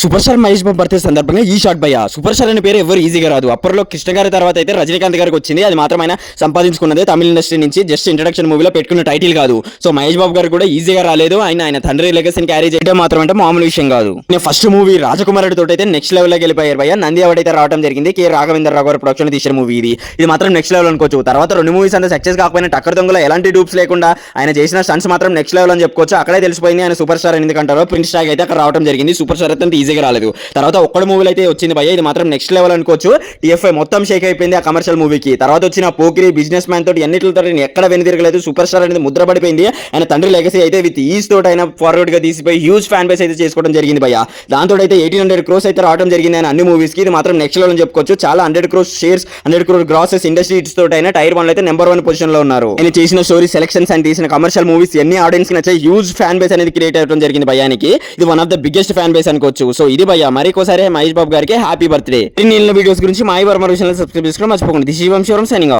Super star Mahesh Babu birthday సందర్భంగా ఈ shot భయ్య. సూపర్ స్టార్ అనే పేరు ఎవరు ఈజీగా రాదు. అప్పట్లో కృష్ణ గారి తర్వాత అయితే రజనీకాంత్ గారికి వచ్చింది. అది మాత్రం ఆయన సంపాదించుకున్నదే తమిళ ఇండస్ట్రీ నుంచి. జస్ట్ ఇంట్రడక్షన్ మూవీలో పెట్టుకున్న టైటిల్ కాదు. సో మహేష్ బాబు గారు కూడా ఈజీగా రాలేదు. ఆయన తండ్రి లెగసీని క్యారీ చేయడం మాత్రం అంటే మామూలు విషయం కాదు. ఫస్ట్ మూవీ రాజకుమారుడు తోటి అయితే నెక్స్ట్ లెవెల్ లోకి వెళ్ళిపోయారు భయ్య. నంది అవార్డు అయితే రావడం జరిగింది. కె రాఘవేంద్ర రావు గారు ప్రొడక్షన్ తీసిన మూవీ ఇది మాత్రం నెక్స్ట్ లెవెల్ అనుకోవచ్చు. తర్వాత రెండు మూవీస్ అంతా సక్సెస్ కాకపోయినా టక్కర్ దొంగలో ఎలాంటి డూప్స్ లేకుండా ఆయన చేసిన స్టంట్స్ మాత్రం నెక్స్ట్ లెవెల్ అని చెప్పుకోవచ్చు. అక్కడే తెలిసిపోయింది ఆయన సూపర్ స్టార్ ఎందుకంటారో. ప్రిన్స్ స్టాక్ అయితే అక్కడ రావడం జరిగింది. సూపర్ స్టార్ అయితే ఈజీగా రాలేదు. తర్వాత ఒక్కడు మూవీలు అయితే వచ్చింది భయ్య. ఇది మాత్రం నెక్స్ట్ లెవెల్ అనుకోవచ్చు. టీఎఫ్ఐ మొత్తం షేక్ అయిపోయింది ఆ కమర్షియల్ మూవీకి. తర్వాత వచ్చిన పోకిరి, బిజినెస్ మ్యాన్ తోటి ఎన్నిటితో ఎక్కడ వెనుదిరగలేదు. సూపర్ స్టార్ అనేది ముద్ర పడిపోయింది. ఆయన తండ్రి లెగసీ అయితే విత్ ఈజ్ తోటి ఆయన ఫార్వర్డ్ గా తీసిపోయి హ్యూజ్ ఫ్యాన్ బేస్ అయితే చేసుకోవడం జరిగింది భయ్య. దాంతో అయితే 1800 crores అయితే రావడం జరిగింది ఆయన అన్ని మూవీస్ కి. ఇది మాత్రం నెక్స్ట్ లెవెల్ అని చెప్పుకోవచ్చు. చాలా 100 crores shares, 100 crore grasses industry hits తోటి అయినా టైర్ 1 అయితే నెంబర్ 1 పొజిషన్ లో ఉన్నారు. ఆయన చేసిన స్టోరీ సెలెక్షన్స్ అండ్ తీసిన కమర్షియల్ మూవీస్ ఎన్ని ఆడియన్స్ కి నచ్చాయి. హ్యూజ్ ఫ్యాన్ బేస్ అనేది క్రియేట్ అవ్వడం జరిగింది భయ్యానికి. ఇది one of the biggest fan base అనుకోవచ్చు. సో ఇది భయ్య. మరికోసారి మహేష్ బాబు గారికి హ్యాపీ బర్త్డే. ఇన్ని వీడియోస్ గురించి మాయి వర్మ విషయంలో సబ్స్క్రైబ్ చేసుకోవడం మర్చిపోకండి. This is Vamshi signing of.